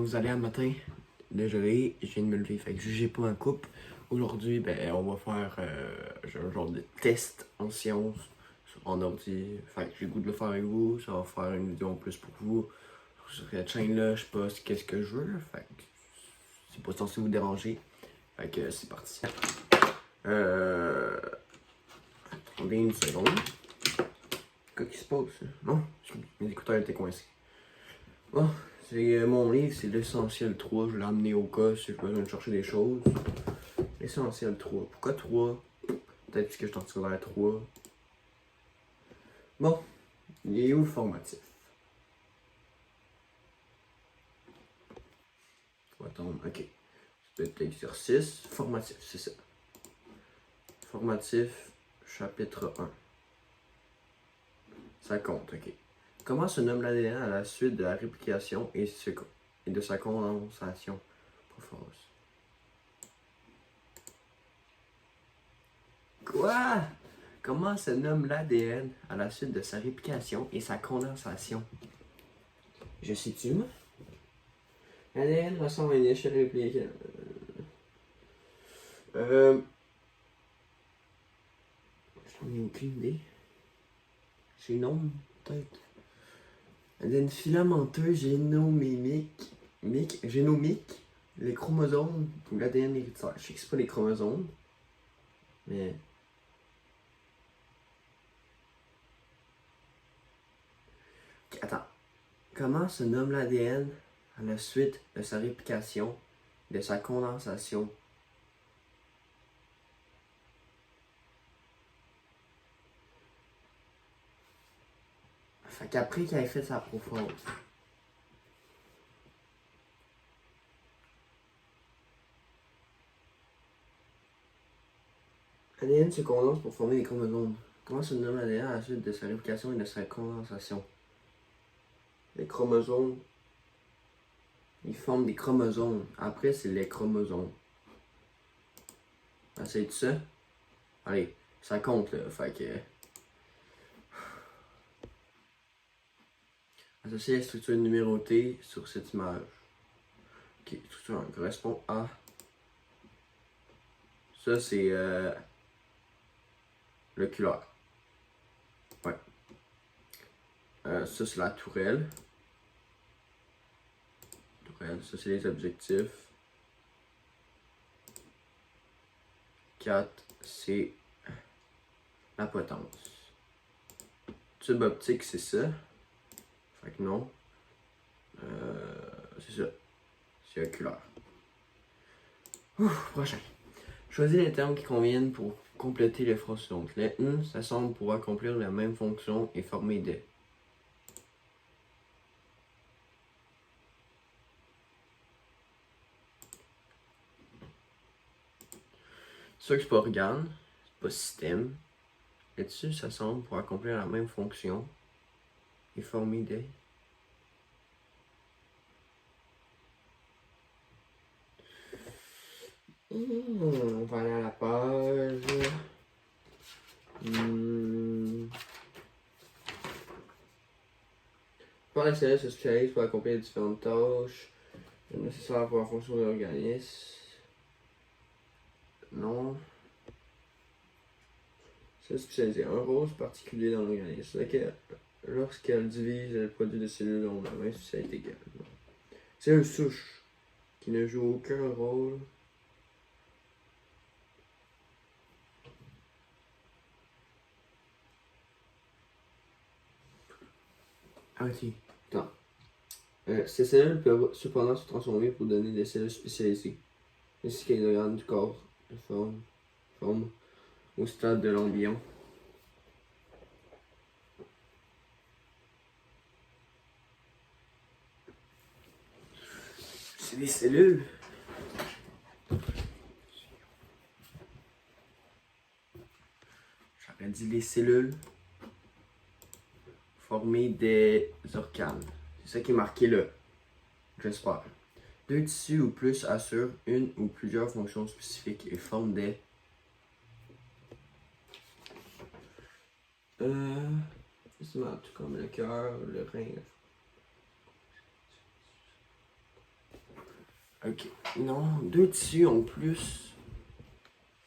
vous allez un matin? Désolé, je viens de me lever, fait que jugez pas un couple. Aujourd'hui, on va faire un genre de test en sciences en ordi. Fait que j'ai le goût de le faire avec vous. Ça va faire une vidéo en plus pour vous. Sur cette chaîne-là, je sais pas qu'est-ce que je veux. Fait que c'est pas censé vous déranger. Fait que c'est parti. Attendez une seconde. Qu'est-ce qui se passe? Non, mes écouteurs étaient coincés. Bon, c'est mon livre, c'est l'essentiel 3. Je l'ai amené au cas si j'ai besoin de chercher des choses. L'essentiel 3. Pourquoi 3? Peut-être parce que je suis en secondaire 3. Bon, il est où le formatif? On va attendre, ok. C'est peut-être l'exercice. Formatif, c'est ça. Formatif, chapitre 1. Ça compte, ok. Comment se nomme l'ADN à la suite de la réplication et de sa condensation? Prophase. Quoi? Comment se nomme l'ADN à la suite de sa réplication et sa condensation? Je sais-tu, moi? L'ADN ressemble à une échelle réplique. J'en ai aucune idée. Génome, peut-être. ADN filamenteux, génomique, les chromosomes ou l'ADN héréditaire. Je sais que c'est pas les chromosomes, mais. Attends. Comment se nomme l'ADN à la suite de sa réplication, de sa condensation? Fait qu'après qu'il ait fait sa prophase. L'ADN se condense pour former des chromosomes. Comment se nomme l'ADN à la suite de sa réplication et de sa condensation? Les chromosomes, ils forment des chromosomes. Après, c'est les chromosomes. C'est ça? Allez, ça compte là. Fait que. Associer la structure numérotée sur cette image. Ok, structure 1 correspond à. Ça, c'est l'oculaire. Ouais. Ça, c'est la tourelle. Ça, c'est les objectifs. 4, c'est la potence. Tube optique, c'est ça. Fait que non. C'est ça. C'est oculaire. Ouf, prochain. Choisis les termes qui conviennent pour compléter les phrases suivantes. Les s'assemblent pour accomplir la même fonction et former des. Ça, c'est pas organe, c'est pas système. Les tissus s'assemblent pour accomplir la même fonction et former des. On va aller à la page. Par la cellule se spécialise pour accomplir différentes tâches nécessaires pour la fonction de l'organisme. Non. C'est spécialisé. Un rôle particulier dans l'organisme. Lorsqu'elle divise le produit de cellules ont la même spécialité égale. C'est une souche qui ne joue aucun rôle. Ah, ok. Attends. Ces cellules peuvent cependant se transformer pour donner des cellules spécialisées, ainsi que les organes du corps de forme au stade de l'embryon. C'est des cellules. J'aurais dit les cellules former des organes. C'est ça qui est marqué là. J'espère. Deux tissus ou plus assurent une ou plusieurs fonctions spécifiques et forment des. C'est tout comme le cœur, le rein. Ok. Non, deux tissus ont plus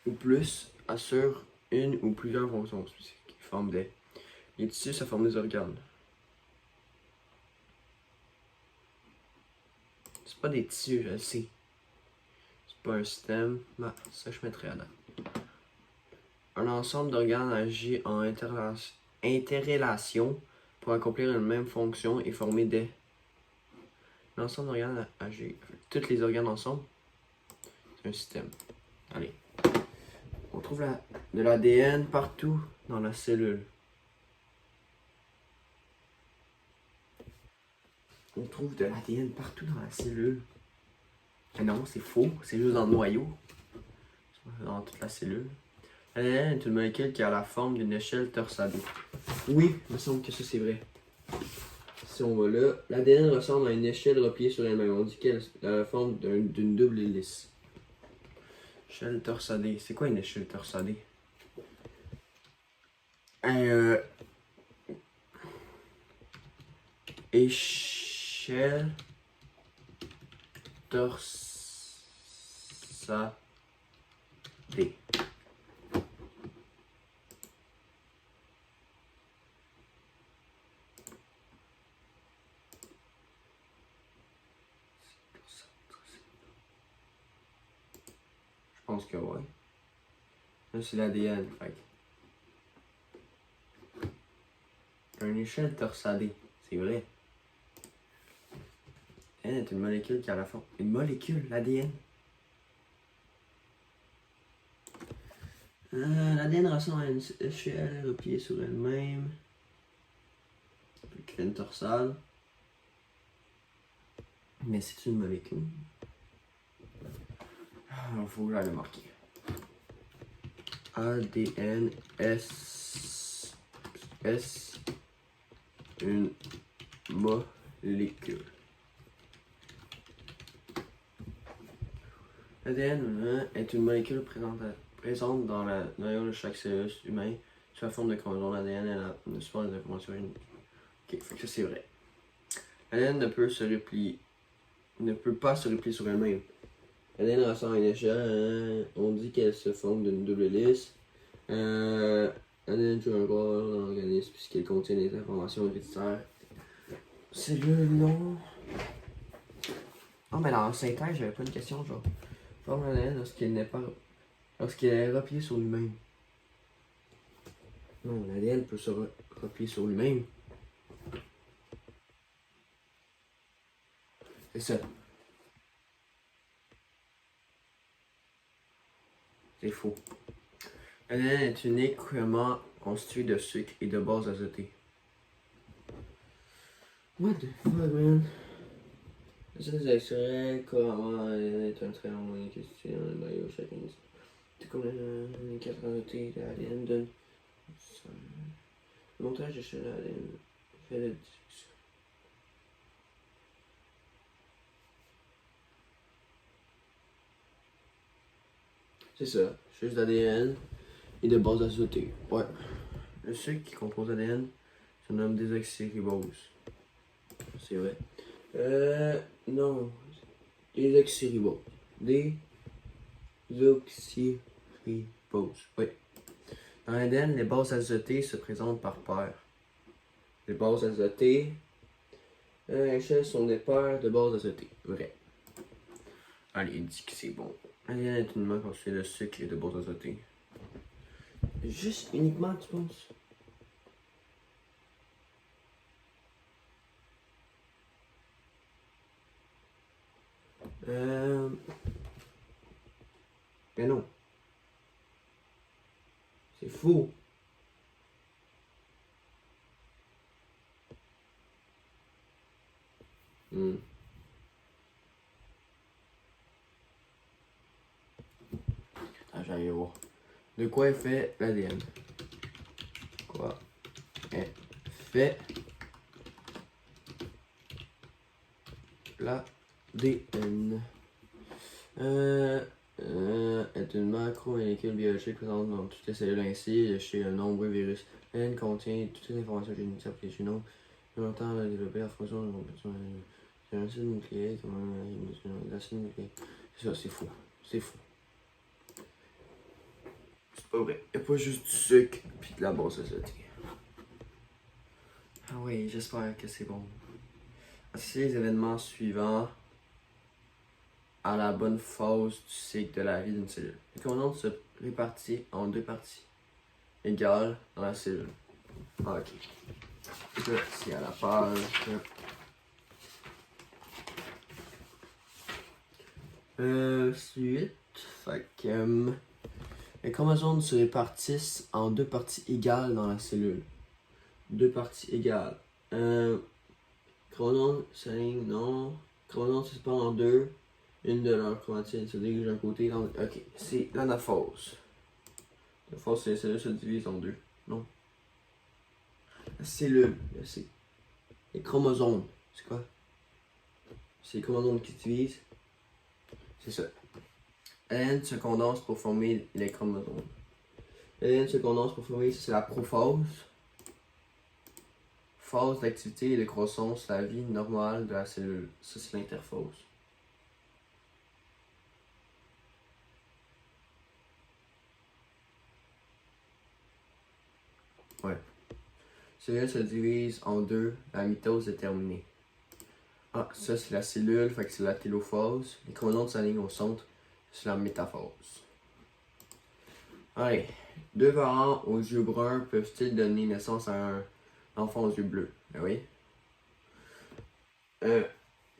ou plus assurent une ou plusieurs fonctions spécifiques qui forment des. Les tissus, ça forme des organes. C'est pas des tissus, je le sais. C'est pas un système. Bah, ça, je mettrais à là. Un ensemble d'organes agit en interrelation pour accomplir une même fonction et former des. L'ensemble d'organes agit. Tous les organes ensemble, c'est un système. Allez. On trouve de l'ADN partout dans la cellule. On trouve de l'ADN partout dans la cellule. Mais non, c'est faux. C'est juste dans le noyau. Dans toute la cellule. L'ADN est une molécule qui a la forme d'une échelle torsadée. Oui, il me semble que ça c'est vrai. Si on va là, l'ADN ressemble à une échelle repliée sur elle-même. On dit qu'elle a la forme d'une double hélice. Échelle torsadée. C'est quoi une échelle torsadée? Échelle torsadée. Je pense que ouais. Là, c'est l'ADN, fait. Une échelle torsadée, c'est vrai. L'ADN est une molécule qui a la forme. Une molécule, l'ADN. L'ADN ressemble à une échelle repliée sur elle-même. Avec une torsade. Mais c'est une molécule. Il faut que j'aille le marquer. ADN S une molécule. L'ADN est une molécule présente dans la noyau de chaque cellule humaine sous la forme de chromosomes. L'ADN est la support des informations uniques. Ok, fait que ça c'est vrai. L'ADN ne peut pas se replier sur elle-même. L'ADN ressemble à une échelle. On dit qu'elle se forme d'une double hélice. L'ADN joue un rôle dans l'organisme puisqu'elle contient des informations héréditaires. Cellules, non. Oh, mais dans la synthèse, j'avais pas une question genre. Forme l'ADN lorsqu'il est replié sur lui-même. Non, l'ADN peut se replier sur lui-même. C'est ça. C'est faux. L'ADN est uniquement constitué de sucre et de bases azotées. What the fuck, man? Les extraits, comment est un très long question dans le noyau chacun. C'est comme les 4 azotés de l'ADN donne. Le montage de chez l'ADN fait la discussion. C'est ça, juste d'ADN et de bases azotées. Ouais. Le sucre qui compose l'ADN se nomme désoxyribose. C'est vrai. Non. Désoxyribose. Désoxyribose. Oui. Dans l'ADN, les bases azotées se présentent par paires. Les bases azotées, l'échelle sont des paires de bases azotées. Vrai. Allez, il dit que c'est bon. L'ADN est uniquement constitué de sucre et de bases azotées. Juste uniquement, tu penses? Mais non. C'est faux. Ah, j'allais voir. De quoi est fait l'ADN? Quoi est fait l'ADN? Est une macromolécule biologique présente dans toutes les cellules ainsi chez un nombreux virus. L'ADN contient toutes les informations génétiques du génome permettant de développer la fonction de compétition. C'est un acide nucléique, l'acide nucléique. C'est ça, c'est faux. C'est faux. C'est pas vrai. Y'a pas juste du sucre pis de la base azotée. Ah oui, j'espère que c'est bon. Associer les événements suivants à la bonne phase du cycle de la vie d'une cellule. Les composants se répartissent en deux parties égales dans la cellule. Ah, ok. Là, c'est à la page. Suite. Fait que. Les chromosomes se répartissent en deux parties égales dans la cellule. Deux parties égales. Chromosomes s'alignent, non. Chromosomes se séparent en deux. Une de leurs chromatides se dirige d'un côté. Ok, c'est l'anaphase. L'anaphase, c'est les cellules se divisent en deux. Non. La cellule, c'est les chromosomes. C'est quoi? C'est les chromosomes qui se divisent. C'est ça. L'ADN se condense pour former les chromosomes. L'ADN se condense pour former, c'est la prophase. Phase d'activité et de croissance, la vie normale de la cellule. Ça, c'est l'interphase. Ouais. Cellule se divise en deux, la mitose est terminée. Ah, ça c'est la cellule, fait que c'est la télophase. Les chromosomes s'alignent au centre, c'est la métaphase. Allez, deux parents aux yeux bruns peuvent-ils donner naissance à un enfant aux yeux bleus? Ben oui.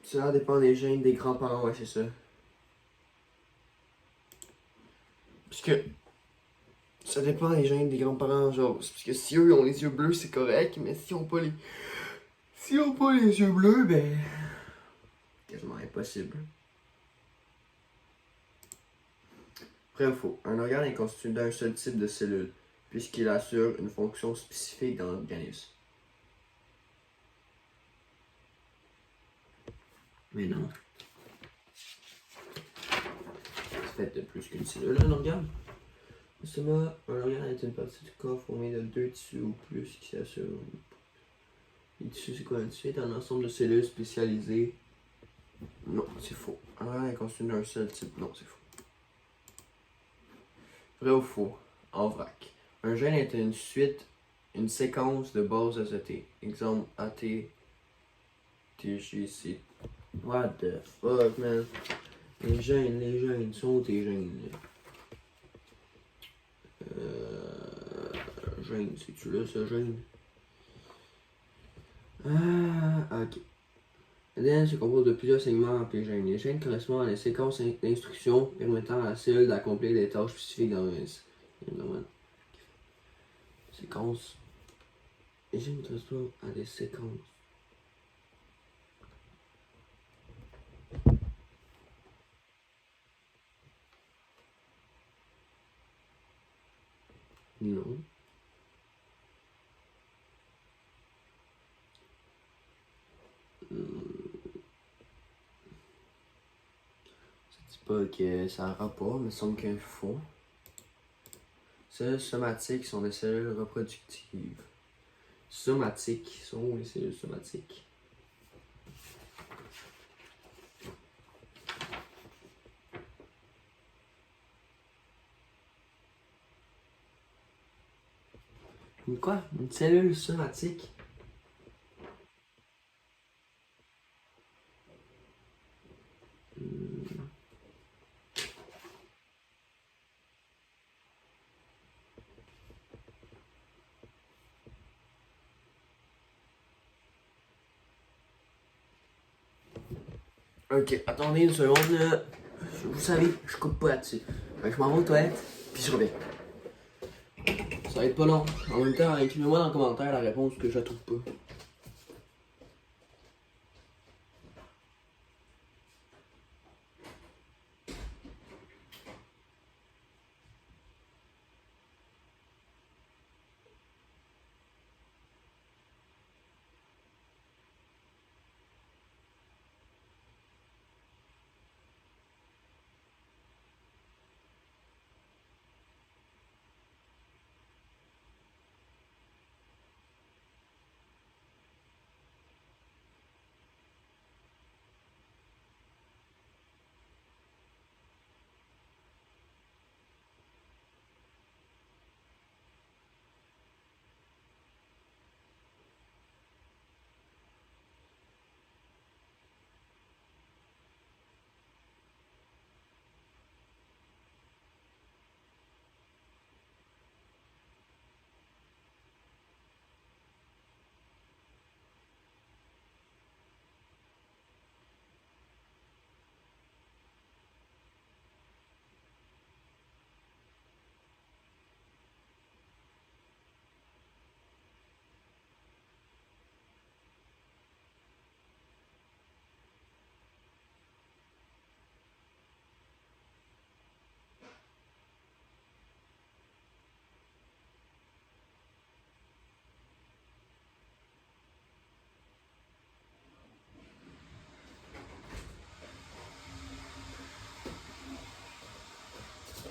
Cela dépend des gènes des grands-parents, ouais, c'est ça. Parce que ça dépend des gènes des grands-parents, genre. Parce que si eux ont les yeux bleus, c'est correct, mais si on pas les. Si on pas les yeux bleus, ben. Quasiment impossible. Vrai ou faux? Un organe est constitué d'un seul type de cellule, puisqu'il assure une fonction spécifique dans l'organisme. Mais non. C'est fait de plus qu'une cellule, un organe. Justement, un organe est une partie du corps formée de deux tissus ou plus qui s'assurent. Les tissus, c'est quoi? Un tissu est un ensemble de cellules spécialisées. Non, c'est faux. Un organe est constitué d'un seul type. Non, c'est faux. Vrai ou faux? En vrac. Un gène est une suite, une séquence de bases azotées. Exemple AT, TGC. What the fuck, man? Les gènes, sont tes gènes? Gène, c'est-tu là, ce gène? Ah, ok. L'ADN se compose de plusieurs segments appelés gènes. Les gènes correspondent à des séquences d'instructions permettant à la cellule d'accomplir des tâches spécifiques dans l'organisme. Séquences. Les gènes correspondent à des séquences. Non. Ça dit pas que ça a rapport, mais il semble qu'il faut. Cellules somatiques sont des cellules reproductives. Somatiques sont où les cellules somatiques? Une quoi? Une cellule somatique? Ok, attendez une seconde là. Vous savez, je coupe pas là-dessus. Fait que je m'en vais aux toilettes, puis je reviens. Ça va être pas long. En même temps, écrivez-moi dans le commentaire la réponse que je la trouve pas.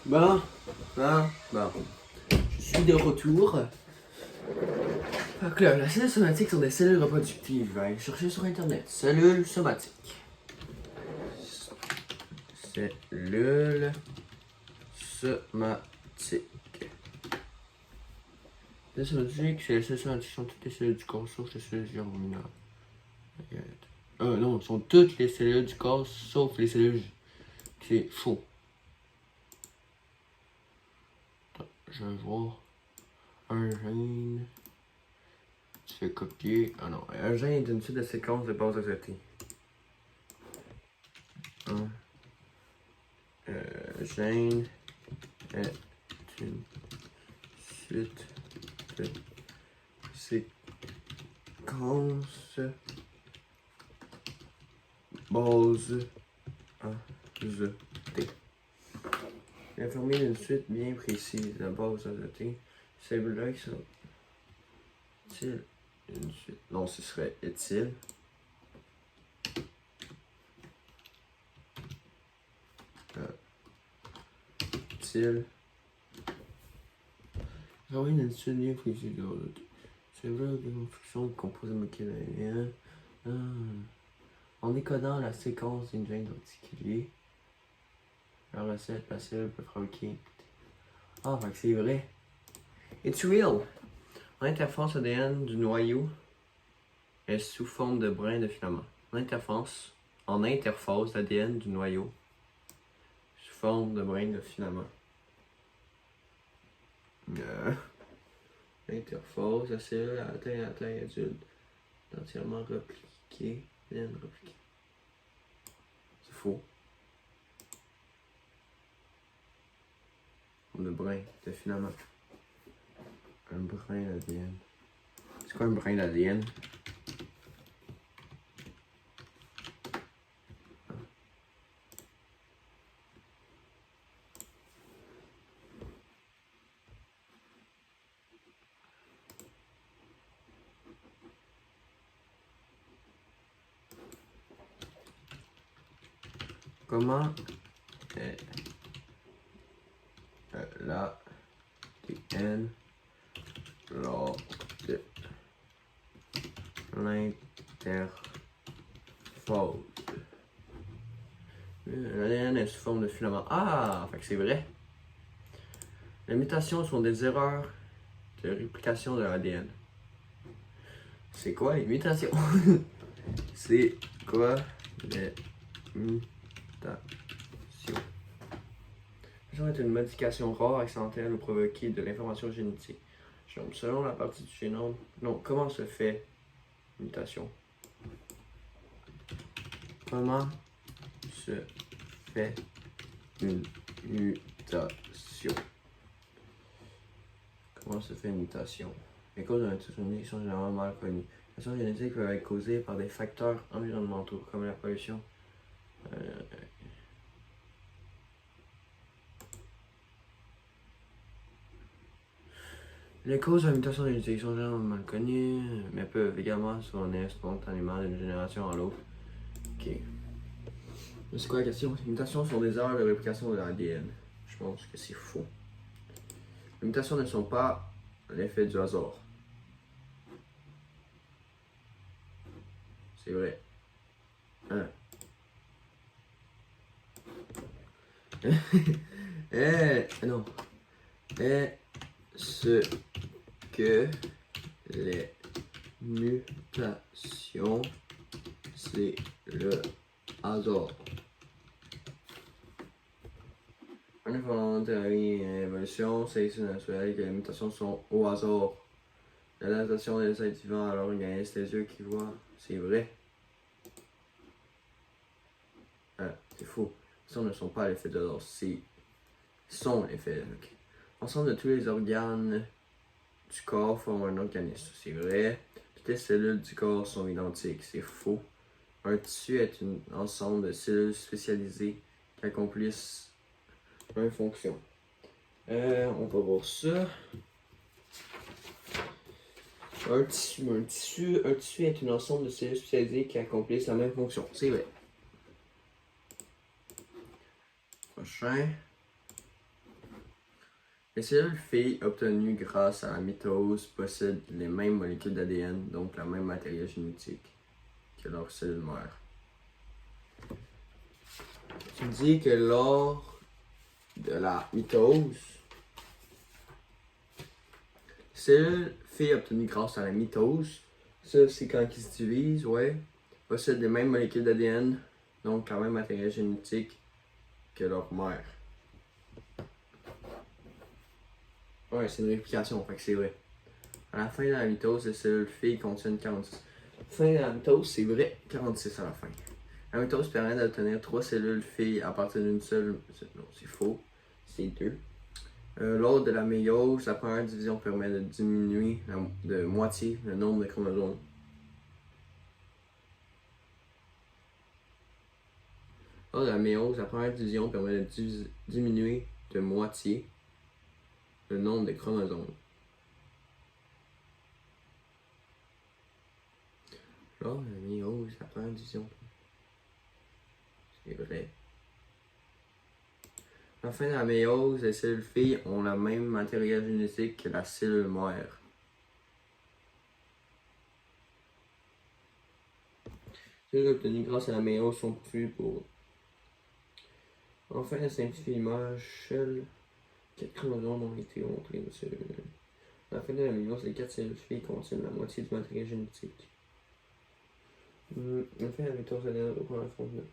Bon, bon. Je suis de retour. Donc là, les cellules somatiques sont des cellules reproductives. Allez chercher sur internet. Cellules somatiques. Cellules somatiques. Les cellules somatiques, c'est les cellules somatiques sont toutes les cellules du corps sauf les cellules germinales. Non, sont toutes les cellules du corps sauf les cellules. C'est faux. Attends, je vais voir. Un gène. Tu fais copier. Ah non, un gène est une suite de séquences de bases azotés. Un gène est une suite de séquences bases azotées. Informer d'une suite bien précise de bases azotées. Ces cellules-là qui sont une suite. Non, ce serait éthyle. Éthyle. Informer d'une suite bien précise de bases azotées. C'est vrai que construction de composés moléculaires. En décodant la séquence d'une gène particulier, la recette, la cellule peut fabriquer. Ah, fait que c'est vrai. It's real! L'interface ADN du noyau est sous forme de brin de filament. L'interface ADN du noyau sous forme de brin de filament. L'interface, la cellule atteint la taille adulte, entièrement repliquée, bien repliquée. C'est faux. Le brin de filament. Un brin d'ADN. C'est quoi un brin d'ADN? Comment est l'ADN lors de l'interphase? L'ADN est sous forme de filament. Ah, fait que c'est vrai. Les mutations sont des erreurs de réplication de l'ADN. C'est quoi les mutations? C'est quoi les mutations? Mutation est une modification rare, accidentelle ou provoquée de l'information génétique. Donc, selon la partie du génome. Non, comment se fait une mutation? Comment se fait une mutation? Comment se fait une mutation? Les causes de la mutation génétique sont généralement mal connues. Les mutations génétiques peuvent être causées par des facteurs environnementaux, comme la pollution. Les causes de la mutation génétique sont généralement mal connues, mais peuvent également survenir spontanément d'une génération à l'autre. Ok. C'est quoi la question? Les mutations sont des erreurs de réplication de l'ADN. Je pense que c'est faux. Les mutations ne sont pas l'effet du hasard. C'est vrai. Non. Est-ce que les mutations, c'est le hasard? En effet, théorie et évolution, c'est naturel que les mutations sont au hasard. L'adaptation des êtres vivants à leur organisme, les yeux qui voient, c'est vrai. C'est faux. Les mutations ne sont pas l'effet de hasard, sont l'effet. Okay. L'ensemble de tous les organes du corps forment un organisme, c'est vrai. Toutes les cellules du corps sont identiques, c'est faux. Un tissu est un ensemble de cellules spécialisées qui accomplissent une fonction. On va voir ça. Un tissu est un ensemble de cellules spécialisées qui accomplissent la même fonction, c'est vrai. Prochain. Les cellules filles obtenues grâce à la mitose possèdent les mêmes molécules d'ADN, donc la même matériel génétique que leurs cellules mères. Tu dis que lors de la mitose, les cellules filles obtenues grâce à la mitose, ça c'est quand ils se divisent, ouais, possèdent les mêmes molécules d'ADN, donc la même matériel génétique que leur mère. Ouais, c'est une réplication, fait que c'est vrai. À la fin de la mitose, les cellules filles contiennent 46. Fin de la mitose, c'est vrai, 46 à la fin. La mitose permet d'obtenir 3 cellules filles à partir d'une seule. Non, c'est faux. C'est 2. Lors de la méiose, la première division permet de diminuer de moitié le nombre de chromosomes. Lors de la méiose, la première division permet de diminuer de moitié le nombre de chromosomes. Lors de la méiose, la première division. C'est vrai. À la fin de la méiose, les cellules filles ont le même matériel génétique que la cellule mère. Les cellules obtenues grâce à la méiose sont poursuivies pour. Enfin, la simplifier l'image, seuls 4 chromosomes ont été montrés aux cellules. À la fin de la méiose, les 4 cellules filles contiennent la moitié du matériel génétique. Enfin, la mitose ADN reprend la forme de.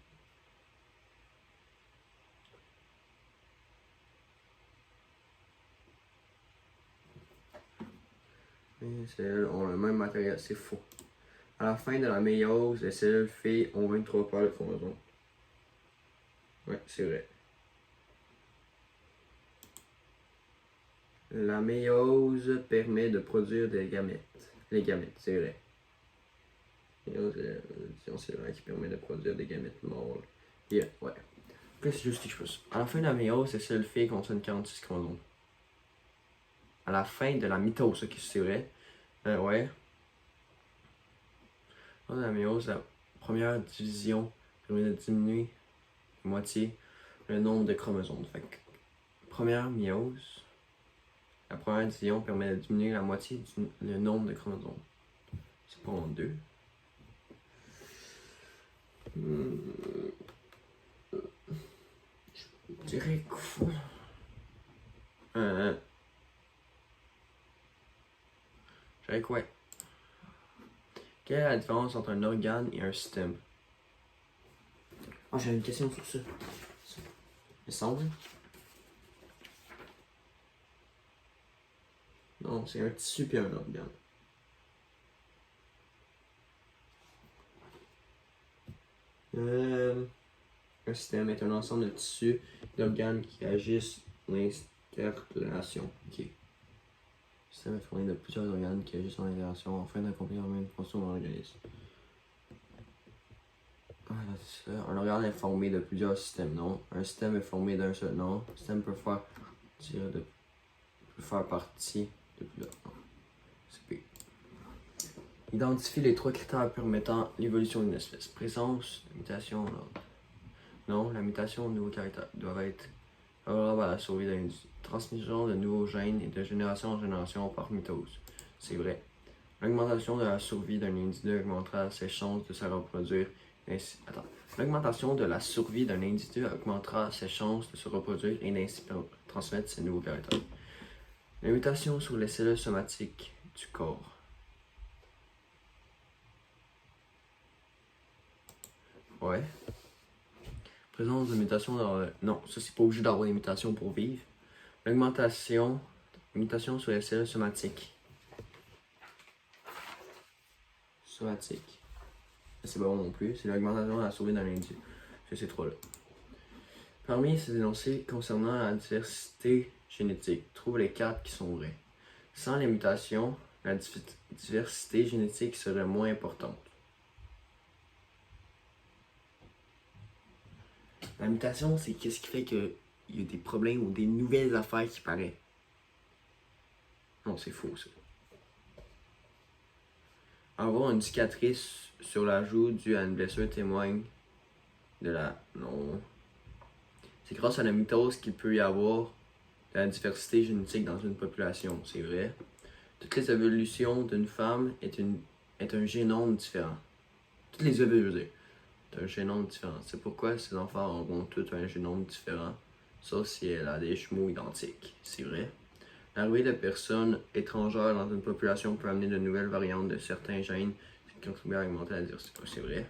Les cellules ont le même matériel, c'est faux. À la fin de la méiose, les cellules filles ont 23 paires de chromosomes. Ouais, c'est vrai. La méiose permet de produire des gamètes. Les gamètes, c'est vrai. Méiose, c'est vrai qui permet de produire des gamètes mâles. Yeah, ouais. Là, c'est juste quelque chose. À la fin de la méiose, les cellules filles contiennent 46 chromosomes. À la fin de la mitose, ok, c'est vrai. Ouais. Lors de la méiose, la première division permet de diminuer de moitié le nombre de chromosomes. Fait que, première méiose, la première division permet de diminuer la moitié le nombre de chromosomes. C'est pas en deux. Je dirais quoi? Je dirais quoi? Quelle est la différence entre un organe et un système? Ah, j'ai une question sur ça. Le semble? Non, c'est un tissu et un organe. Un système est un ensemble de tissus et d'organes qui agissent en interrelation. Ok. Le système est formé de plusieurs organes qui agissent en interaction afin d'accomplir la même fonction dans l'organisme. Un organe est formé de plusieurs systèmes, non? Un système est formé d'un seul, non? Un système peut faire partie de plusieurs. Non. C'est P. Identifie les 3 critères permettant l'évolution d'une espèce. Présence, mutation, ordre. Non, la mutation de nouveaux caractères doit être favorable à la survie d'un individu. Transmission de nouveaux gènes et de génération en génération par mitose. C'est vrai. L'augmentation de la survie d'un individu augmentera ses chances de se reproduire. L'augmentation de la survie d'un individu augmentera ses chances de se reproduire et ainsi transmettre ses nouveaux caractères. Les mutations sur les cellules somatiques du corps. Ouais. Présence de mutations dans non, ça c'est pas obligé d'avoir des mutations pour vivre. L'augmentation, mutation sur les cellules somatiques. Somatique. C'est pas bon non plus, c'est l'augmentation de la survie d'un individu. C'est ces trois-là. Parmi ces énoncés concernant la diversité génétique, trouve les 4 qui sont vrais. Sans les mutations, la diversité génétique serait moins importante. La mutation, c'est qu'est-ce qui fait qu'il y a des problèmes ou des nouvelles affaires qui paraissent. Non, c'est faux ça. Avoir une cicatrice sur la joue due à une blessure témoigne de la. Non. C'est grâce à la mitose qu'il peut y avoir de la diversité génétique dans une population. C'est vrai. Toutes les évolutions d'une femme est un génome différent. Toutes les évolutions, je veux dire, c'est un génome différent. C'est pourquoi ces enfants auront tous un génome différent, sauf si elle a des jumeaux identiques. C'est vrai. L'arrivée de personnes étrangères dans une population peut amener de nouvelles variantes de certains gènes qui contribuent à augmenter la diversité. C'est vrai.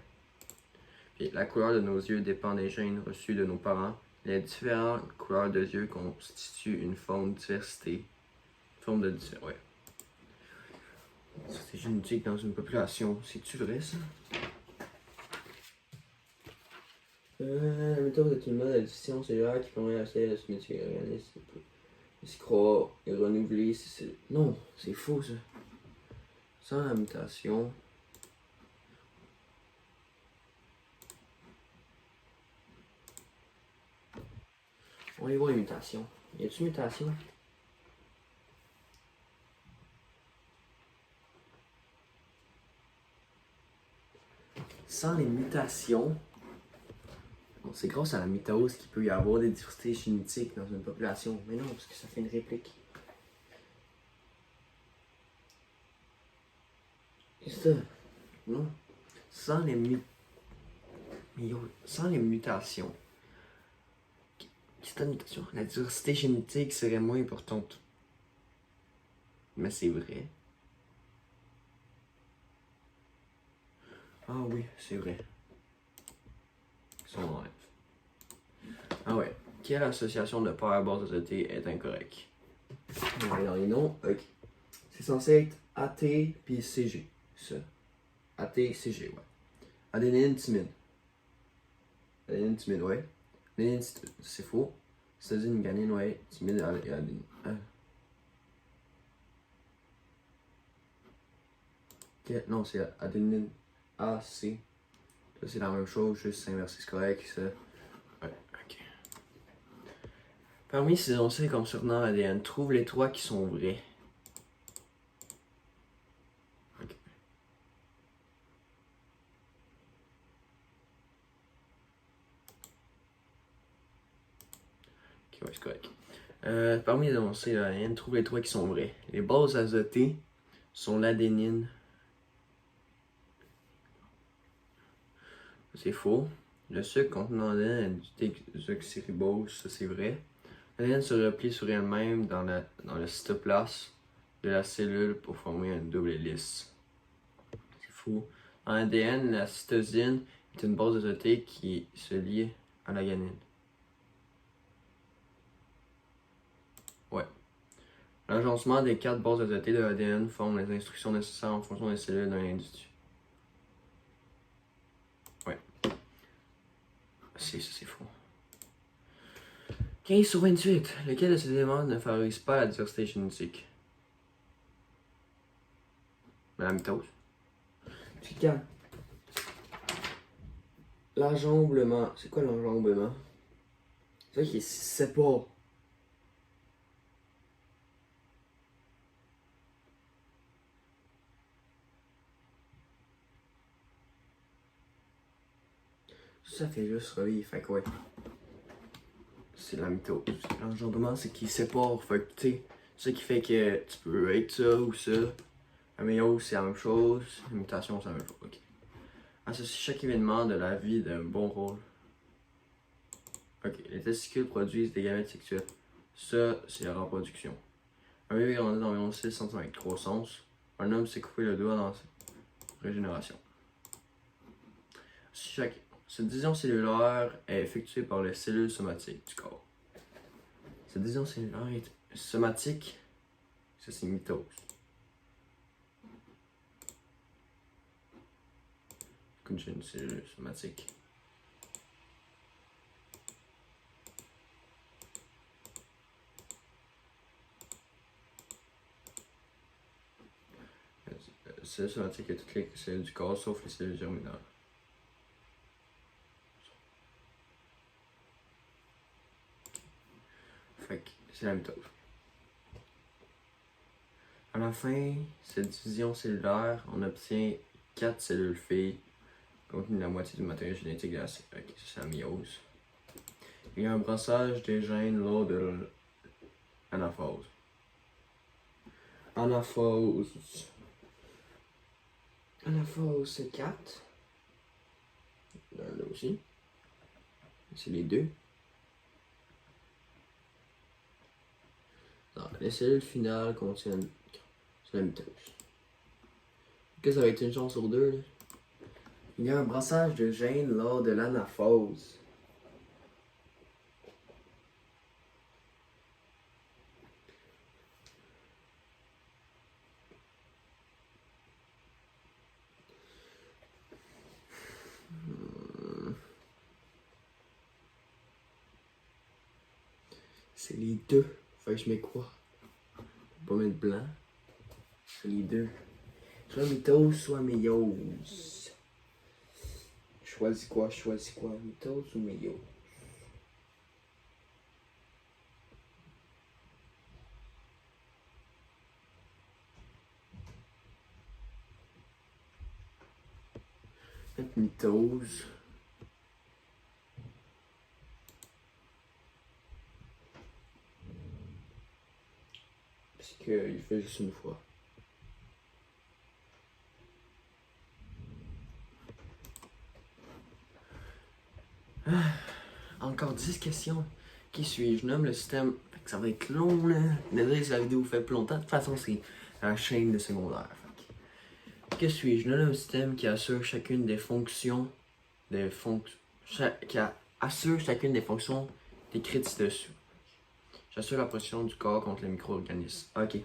Puis, la couleur de nos yeux dépend des gènes reçus de nos parents. Les différentes couleurs de yeux constituent une forme de diversité. Forme de diversité, ouais. Ça, c'est génétique dans une population. C'est-tu vrai, ça? La méthode est une mode de division cellulaire qui permet à celle de se multiplier l'organisme. Il se croit et renouveler. Non, c'est faux, ça. Sans la mutation. On va y voir les mutations. Y a-t-il mutation? Sans les mutations, bon, c'est grâce à la mitose qu'il peut y avoir des diversités génétiques dans une population. Mais non, parce que ça fait une réplique. C'est ça. Non. Sans les sans les mutations. Qu'est-ce que la mutation? La diversité génétique serait moins importante. Mais c'est vrai. Ah oui, c'est vrai. Ils sont en rêve. Ah ouais. Quelle association de paires à base de société est incorrecte? On va aller dans les noms. Ok. C'est censé être AT puis CG. Ça. AT, CG, ouais. Adénine, thymine. Adénine, thymine, ouais. Adénine, c'est faux. Cytosine, guanine, ouais. Thymine, adénine. Ok, non, c'est adénine AC. Ça, c'est la même chose, juste inversé, c'est correct, ça. Ouais, ok. Parmi ces énoncés concernant l'ADN, trouve les trois qui sont vrais. Ok. Ok, ouais, c'est correct. Parmi les énoncés de l'ADN, trouve les trois qui sont vrais. Les bases azotées sont l'adénine. C'est faux. Le sucre contenant l'ADN est du désoxyribose, ça c'est vrai. L'ADN se replie sur elle-même dans le cytoplasme de la cellule pour former une double hélice. C'est faux. En ADN, la cytosine est une base azotée qui se lie à la guanine. Ouais. L'agencement des 4 bases azotées de l'ADN forme les instructions nécessaires en fonction des cellules d'un individu. Ouais. C'est faux. 15 sur 28. Lequel de ces éléments ne favorise pas la diversité génétique? La mitose. Tu calmes. L'enjambement. C'est quoi l'enjambement? C'est vrai qu'il se sépare. Ça fait juste revivre, fait que ouais. C'est la mitose. L'enjambement, c'est qu'il sépare, fait que tu sais, c'est ça qui fait que tu peux être ça ou ça. La méiose, c'est la même chose. La mutation, c'est la même chose. Ok. Associe chaque événement de la vie d'un bon rôle. Ok. Les testicules produisent des gamètes sexuelles. Ça, c'est la reproduction. Un bébé grandit d'environ 6 cm de croissance. Un homme s'est coupé le doigt dans sa régénération. Cette division cellulaire est effectuée par les cellules somatiques du corps. Cette division cellulaire est somatique, ça c'est mitose. Comme j'ai une cellule somatique. La cellule somatique est toutes les cellules du corps sauf les cellules germinales. Fait que c'est la mitose. À la fin, cette division cellulaire, on obtient 4 cellules filles contenues la moitié du matériel génétique de la cellule. Ok, ça c'est la myose. Il y a un brassage des gènes lors de Anaphase. Anaphase. Anaphase, c'est 4. Là aussi. C'est les deux. Non, les cellules finales contiennent. C'est la mitose. Que ça va être une chance sur deux, là? Il y a un brassage de gènes lors de l'anaphase. C'est les deux. Fait que je mets quoi? Pas mettre blanc. C'est les deux. Soit mitose, soit méiose. Choisis quoi? Mitose ou méiose? Mettre mitose. Parce qu'il fait juste une fois. Encore 10 questions. Qui suis-je? Je nomme le système. Ça va être long, là. Désolé si la vidéo fait plus longtemps. De toute façon, c'est la chaîne de secondaire. Que suis-je? Je nomme le système qui assure chacune des fonctions. Assure chacune des fonctions décrites ci-dessus. J'assure la protection du corps contre les micro-organismes. Ok.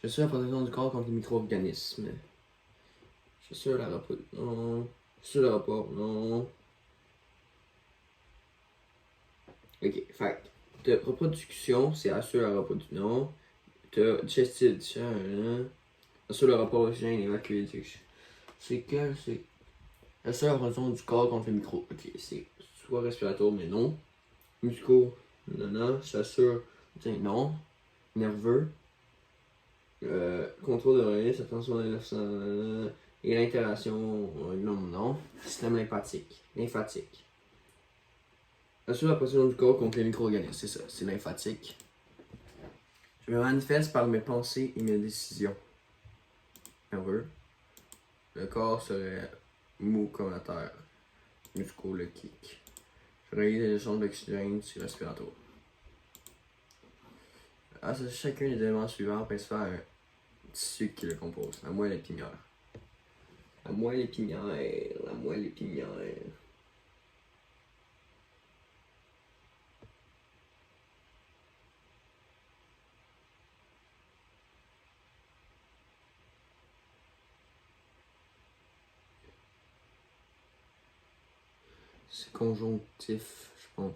J'assure la protection du corps contre les micro-organismes. J'assure la reproduction. Non. J'assure le rapport. Non. Ok. Fait de reproduction, c'est assure la reproduction. Non. De digestif, assure le rapport au gène évacué. C'est quel? C'est. Assure la protection du corps contre les micro. Ok. C'est soit respiratoire, mais non. Musco. Non. J'assure. Non. Nerveux. Contrôle de l'organisme, attention à l'intervention et l'interaction, non. Système lymphatique. Assure la protection du corps contre les micro-organismes, c'est ça, c'est lymphatique. Je me manifeste par mes pensées et mes décisions. Nerveux. Le corps serait mou comme la terre. Le kick. Je réalise les échanges d'oxygène, c'est respiratoire. Associer chacun des éléments suivants pour se faire un tissu qui le compose. La moelle épinière. La moelle épinière. C'est conjonctif, je pense.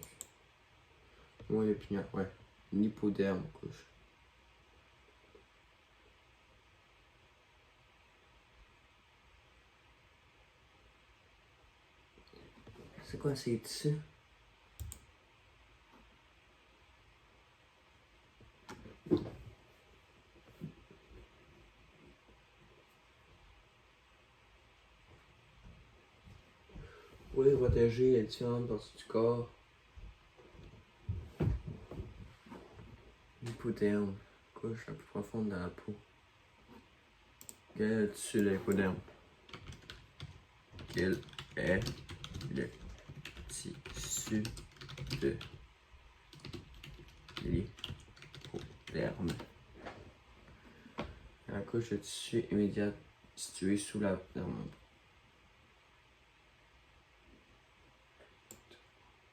Moelle épinière, ouais. L'hypoderme, couche. C'est quoi ces tissus? Pour les protéger les différentes parties du corps. L'hypoderme, couche la plus profonde dans la peau. Quel est le tissu de l'hypoderme? Quel est le tissu de l'hypoderme? La couche de tissu immédiate située sous la derme.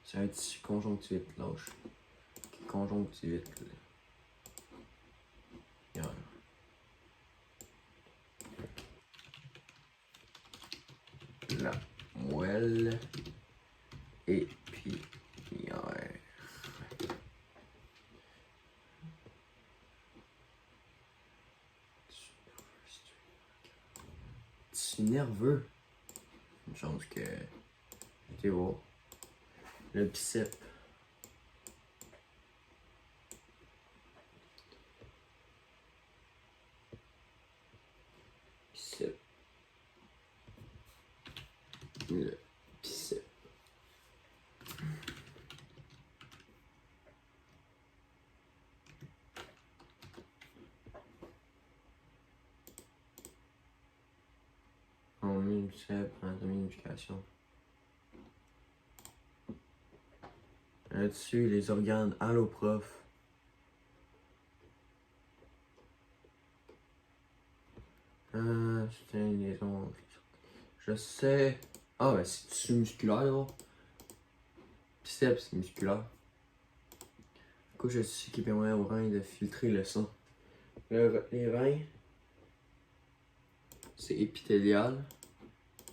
C'est un tissu conjonctivite, lâche. Conjonctivite. Yeah. La moelle épinière. Tissu nerveux. Une chance que. Tu vois. Le bicep. Le bicep. concept, anatomie, unification. Là-dessus, les organes, allô prof. C'est une liaison. Je sais. Ah, ben c'est tissu musculaire, là. Biceps musculaire. Couche de tissu qui permet aux reins de filtrer le sang. Les reins, c'est épithélial.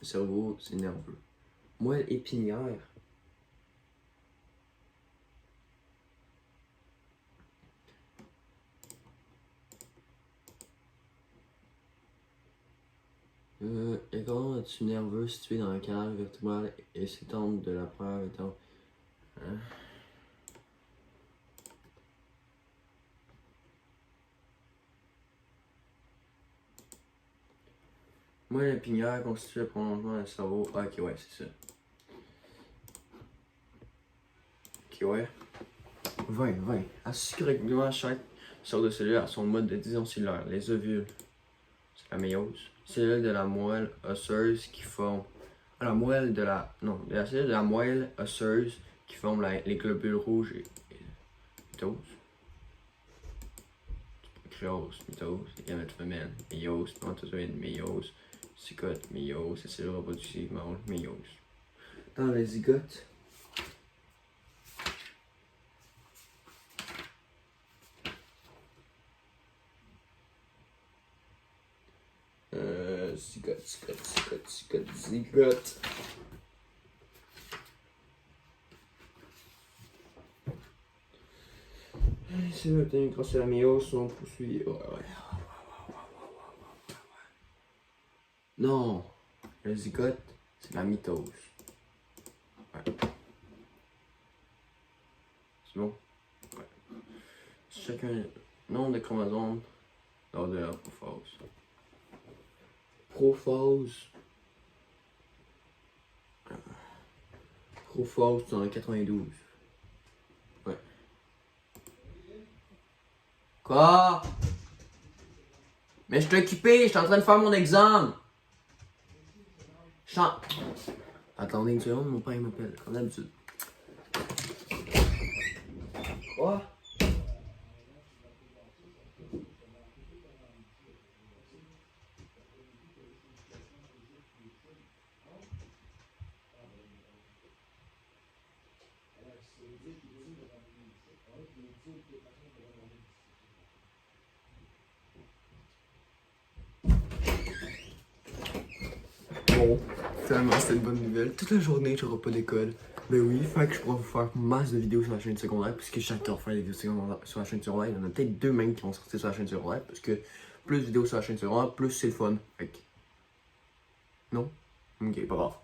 Le cerveau, c'est nerveux. Moelle épinière. Les cordons de tissu nerveux situés dans le canal vertébral et s'étendent de la première étape. Moelle épinière constitue le prolongement du cerveau. Ah, ok, ouais, c'est ça. Ok, ouais. 20. Ainsi que régulièrement chaque sorte de cellule a son mode de division cellulaire. Les ovules, c'est la méiose. Cellule de la moelle osseuse qui forme. Ah, la moelle de la. Non, la cellule de la moelle osseuse qui forme les globules rouges et mitose. Chlose, mitose, les gamètes femelles, méiose, spermatozoïde, méiose, zygote, méiose, les cellules reproductives mâles, méiose. Dans les zygotes, zygote. Les cellules obtenues grâce à la méiose sont poursuivies. Ouais. Non, le zygote, c'est la mitose. Ouais. C'est bon? Ouais. Chacun nombre de chromosomes lors de la prophase. Prophase, c'est en 92. Ouais. Quoi? Mais je suis occupé, je suis en train de faire mon examen. Attendez une seconde, mon père m'appelle, comme d'habitude. Quoi? Bon, finalement c'était une bonne nouvelle. Toute la journée, j'aurai pas d'école. Ben oui, fait que je pourrais vous faire masse de vidéos sur la chaîne secondaire, puisque j'adore faire des vidéos secondaires sur la chaîne secondaire. Il y en a peut-être 2 même qui vont sortir sur la chaîne secondaire, parce que plus de vidéos sur la chaîne secondaire, plus c'est le fun. Fait que... Non? Ok, pas grave.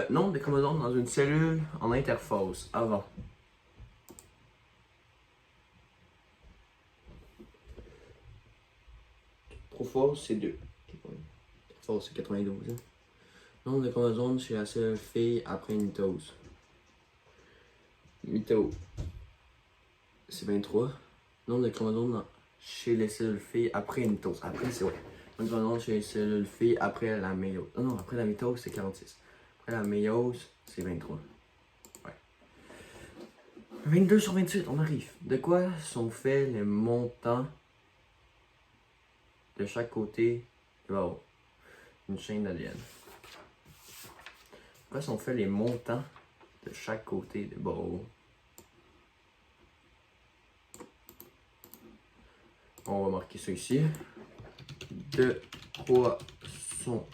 Nombre de chromosomes dans une cellule en interphase, avant. Prophase, c'est 2. Prophase, c'est 92. Hein? Nombre de chromosomes chez la cellule fille après une mitose. Mitose, c'est 23. Nombre de chromosomes chez les cellules filles après une mitose. Après, c'est ouais. Nombre de chromosomes chez les cellules filles après la méiose. Non, après la mitose, c'est 46. Après la méiose, c'est 23. Ouais. 22 sur 28, on arrive. De quoi sont faits les montants de chaque côté de la haut? Une chaîne d'ADN. De quoi sont faits les montants de chaque côté de bas haut? On va marquer ça ici. De quoi sont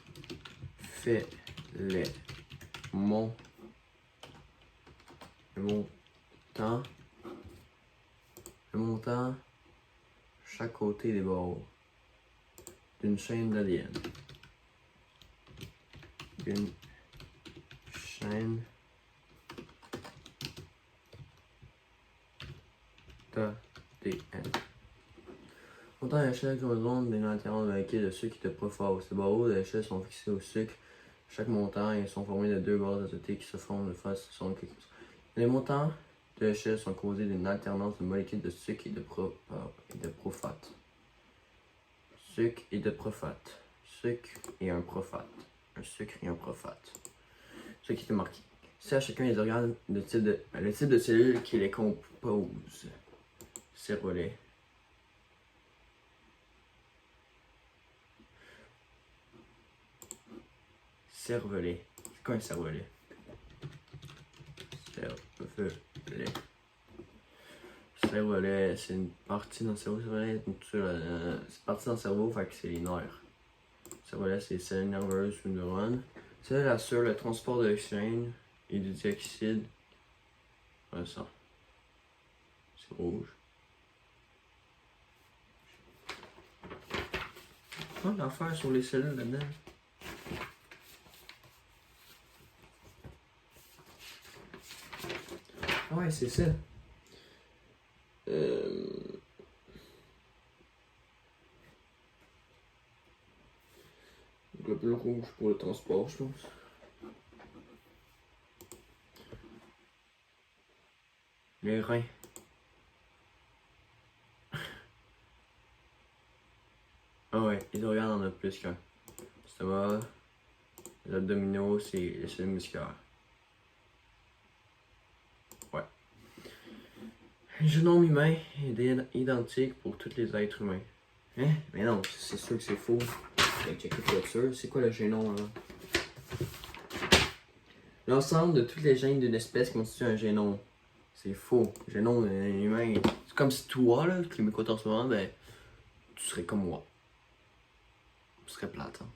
faits les montants chaque côté des barreaux d'une chaîne d'ADN. Une chaîne d'ADN. Montant d'échelle correspond des alternances de liquide de sucre et de prophase. Les barreaux de l'échelle sont fixés au sucre. Chaque montant et sont formés de 2 bases azotées qui se forment de face sur quelque chose. Les montants de l'échelle sont causés d'une alternance de molécules de sucre et de prophate. Sucre et de prophate. Sucre et un prophate. un sucre et un phosphate. Ce qui est marqué. C'est à chacun des organes le type de cellules qui les composent. Cervelet. Cervelet. C'est quoi un cervelet? Cervelet. Cervelet, c'est une partie dans le cerveau. Cervelet, c'est une partie dans le cerveau, fait que c'est les nerfs. Cervelet, c'est les cellules nerveuses ou neurones. Celle assure le transport de l'oxygène et du dioxyde. Ouais, ça. C'est rouge. Quoi l'affaire sur les cellules là-dedans? Ouais, c'est ça. Globule rouge pour le transport, je pense. Les reins. Ah ouais, les organes en ont plus qu'un. L'estomac, les abdominaux, c'est les cellules musculaires. Ouais. Le génome humain est identique pour tous les êtres humains. Hein? Mais non, c'est sûr que c'est faux. Checker pour être sûr. C'est quoi le génome là? L'ensemble de tous les gènes d'une espèce constitue un génome. C'est faux. Le génome humain, c'est comme si toi, là, qui m'écoutes en ce moment, ben, tu serais comme moi. Tu serais plate, hein?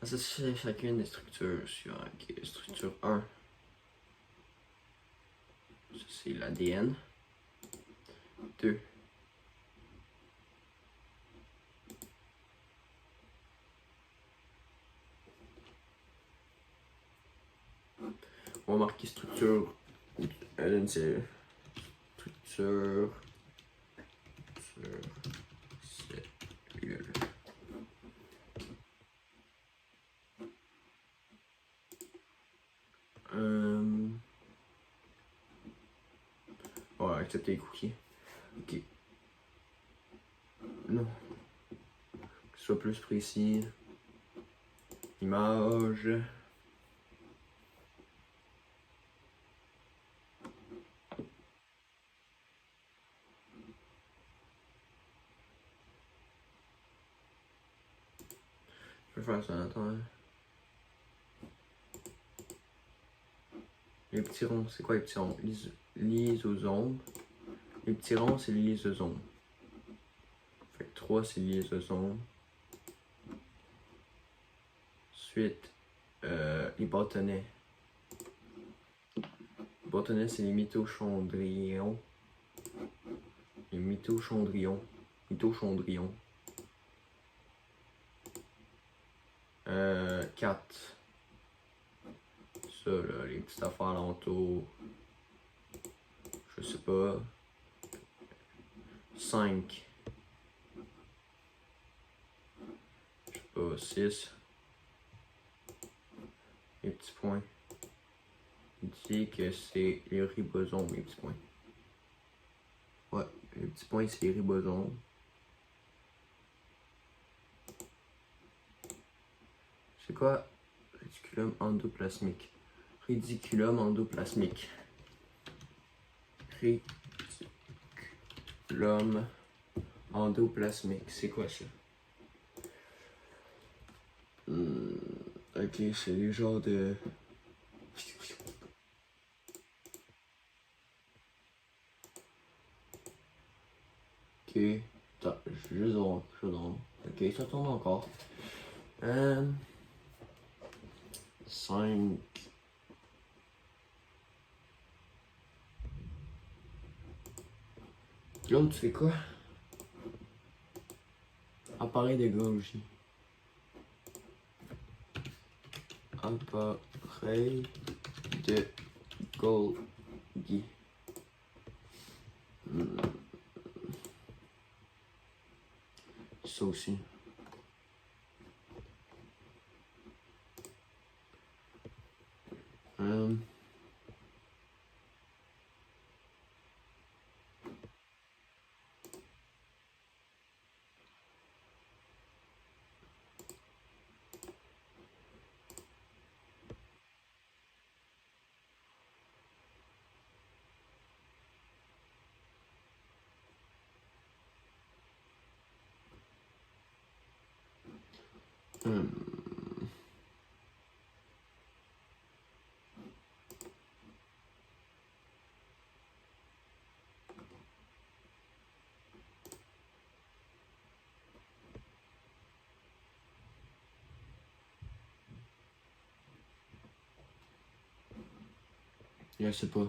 Associer chacune des structures suivantes. Okay. Structure 1. Ça, c'est l'ADN. 2. On va marquer structure d'une cellule. Structure cellule. On va accepter les cookies. Ok. Non. Que ce soit plus précis. Image. Je vais faire ça, attends. Les petits ronds, c'est quoi les petits ronds? Lysosomes. Les petits ronds, c'est les lysosomes. Fait que 3, c'est les lysosomes. Ensuite, les bâtonnets. Les bâtonnets, c'est les mitochondrions. Les mitochondrions. Mitochondrions. 4. Ça, là, les petites affaires alentour. Je sais pas. 5. Je sais pas, 6. Les petits points. Il dit que c'est les ribosomes, les petits points. Ouais, les petits points, c'est les ribosomes. C'est quoi? Réticulum endoplasmique. Réticulum endoplasmique. Réticulum endoplasmique. C'est quoi ça? Ok, c'est les genres de... Ok, attends, je donne. Ok, ça tourne encore. 5. L'autre, tu fais quoi? Appareil de Golgi. Appareil de Golgi. Ça aussi. Hmm. Je sais pas.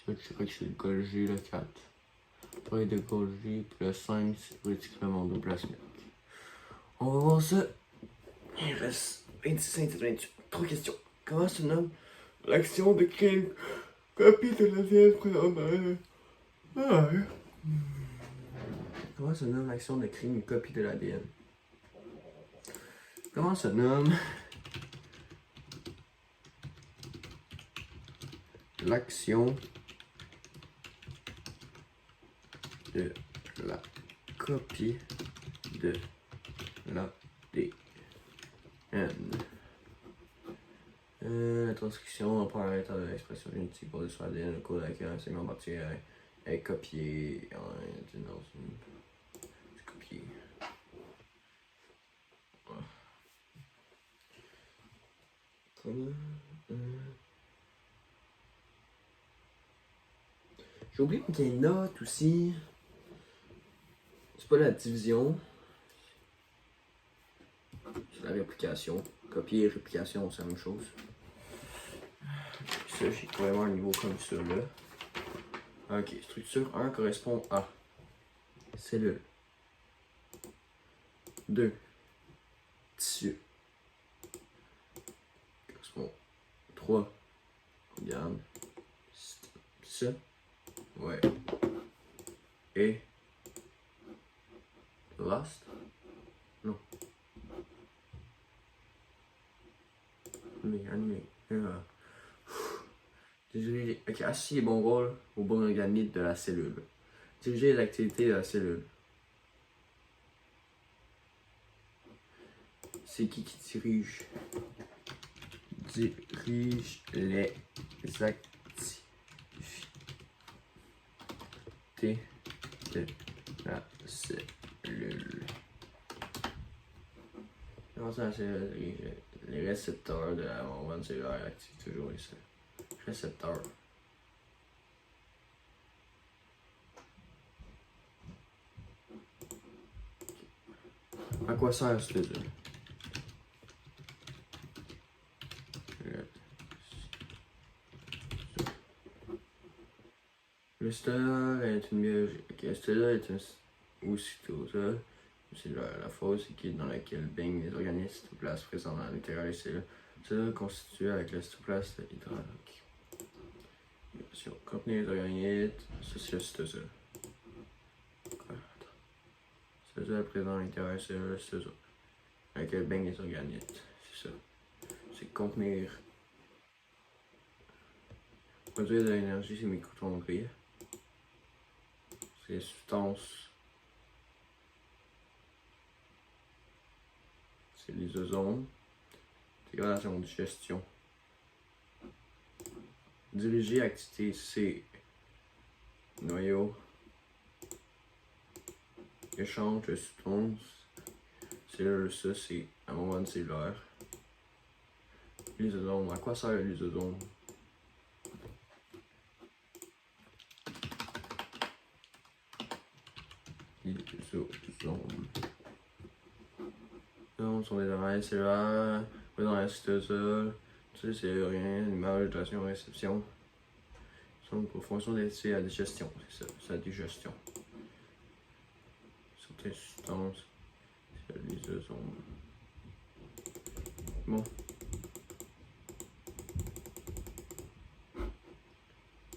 Ça, je dirais que c'est le Golgi, le 4. Après de Golgi, puis le 5, c'est pratiquement double plasmique. On va voir ça. Il reste 26, 27, 28. 3 questions. Comment se nomme l'action de créer une copie de l'ADN présentement? Ah, ouais. Comment se nomme l'action de créer une copie de l'ADN? Comment se nomme l'action de la copie de l'ADN? La transcription en paramètre de l'expression génétique basée sur l'ADN, le code avec un segment bactérien est copié dans une. C'est copié. J'ai oublié qu'il y a une note aussi. C'est pas la division. C'est la réplication. Copier et réplication, c'est la même chose. Ça, j'ai vraiment un niveau comme ça là. Ok, structure 1 correspond à cellule. 2. Tissu. Correspond 3. Organe. Ça. Ouais. Et. Last. Non. Animé. Diriger. Ok, assis les bons rôles au bon organite de la cellule. Diriger les activités de la cellule. C'est qui dirige? Dirige les activités de la cellule. Comment ça, les récepteurs de la membrane cellulaire activent toujours les récepteurs. À quoi sert ce jeu? Le stellar est une biologie. Le stellar est un cytosol. C'est la phase liquide dans laquelle baignent les organismes cytoplasmes présents à l'intérieur des cellules. Cellules constituées avec le cytoplasme hydraulique. Contenir les organismes, ça c'est le cytosol. Cytosol présent à l'intérieur des cellules, le cytosol. Dans laquelle baignent les organismes. C'est ça. C'est contenir. Produire de l'énergie, c'est mitochondries. C'est les substances. C'est lysosomes. Dégradation, digestion. Diriger activité, c'est noyau. Échange de substances. Cellule, ça c'est la membrane cellulaire. Lysosome, à quoi sert le lysosome? Lysosome. Non, sont des organes cellulaires, dans la cytosol. Tu sais, c'est rien, l'image, digestion, réception. Ils sont pour fonction d'aider à la digestion, c'est ça, c'est la digestion. Certaines substances, c'est le lysosome. Bon.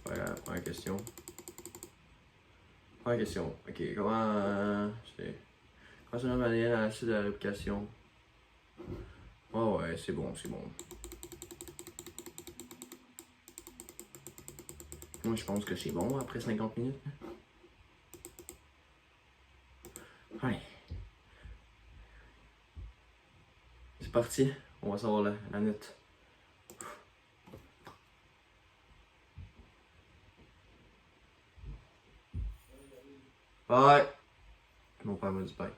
Voilà, première question. Première question. Ok, comment se nomme l'ADN à l'acide de la réplication? Oh ouais, c'est bon, c'est bon. Moi, je pense que c'est bon après 50 minutes. Allez. C'est parti. On va savoir la note. Bye. Mon père m'a dit bye.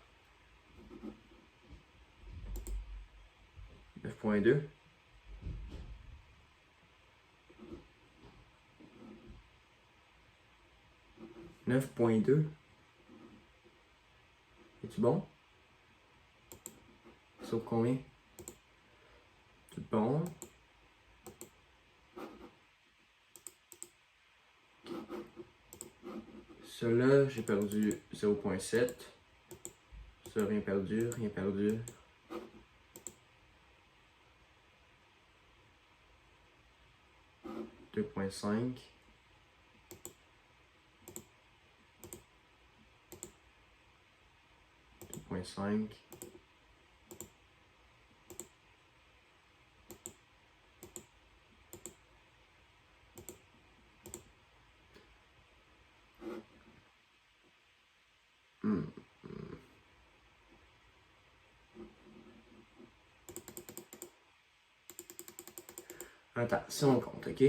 9.2. Es-tu bon? Sauf combien? Tout bon. Celui-là, j'ai perdu 0.7. Ça, rien perdu, rien perdu. « 2.5. Attends, si on compte, ok?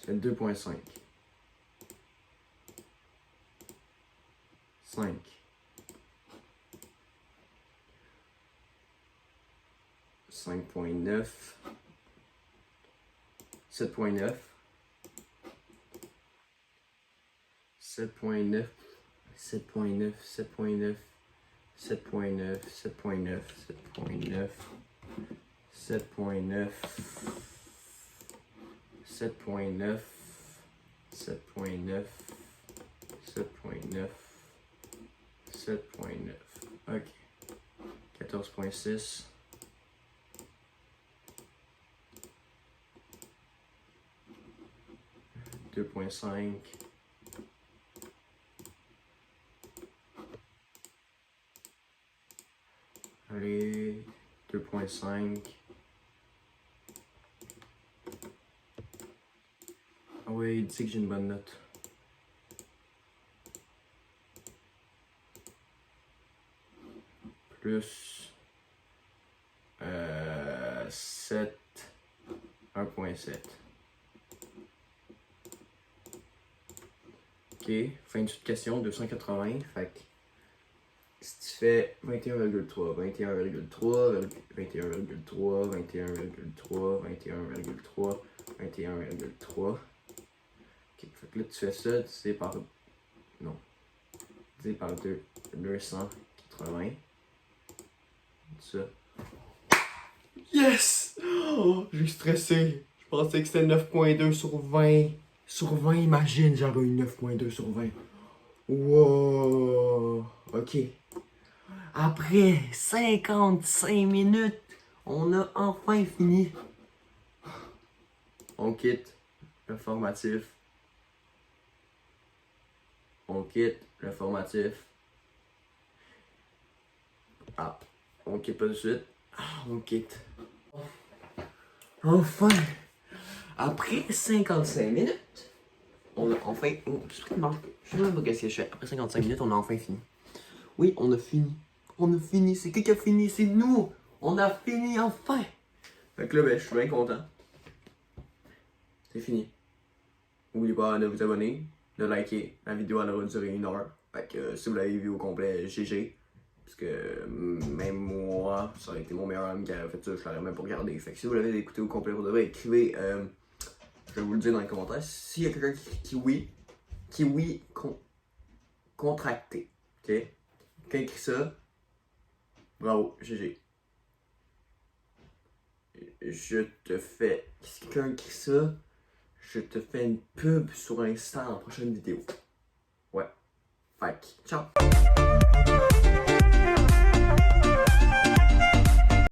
C'est 2.5. 5. 5.9. 7.9. 7.9. 7.9. 7.9. 7.9. 7.9. 7.9. 7.9. 7.9. 7.9. 7.9. 7.9. Ok. 14.6. 2.5. Allez, 2.5. Ah oui, il dit que j'ai une bonne note. Plus 7, 1.7. Ok, fin de question, 280. Fait que si tu fais 21,3, 21,3, 21,3, 21,3, 21,3, 21,3. Ok, fait que là tu fais ça, tu sais par. Non. Tu sais par 280. Ça. Yes! Oh, j'ai stressé. Je pensais que c'était 9.2 sur 20. Sur 20, imagine, j'aurais eu 9.2 sur 20. Wow! Ok. Après 55 minutes, on a enfin fini. On quitte le formatif. On quitte le formatif. Ah, on quitte pas de suite. Ah, on quitte. Enfin! Après 55 minutes, on a enfin. Je sais même pas qu'est-ce que je fais. Après 55 minutes, on a enfin fini. Oui, on a fini. On a fini. C'est qui a fini? C'est nous! On a fini enfin! Fait que là, ben, je suis bien content. C'est fini. N'oubliez pas de vous abonner, de liker. La vidéo elle aura duré 1 heure. Fait que si vous l'avez vu au complet, GG. Parce que même moi, ça aurait été mon meilleur ami qui aurait fait ça, je l'aurais même pas regardé. Fait que si vous l'avez écouté au complet, vous devez écrivez. Je vais vous le dire dans les commentaires. S'il y a quelqu'un qui oui, contracté. Ok? Quelqu'un écrit ça, bravo, GG. Je te fais. Si quelqu'un écrit ça, je te fais une pub sur Insta dans la prochaine vidéo. Ouais. Fait que, ciao!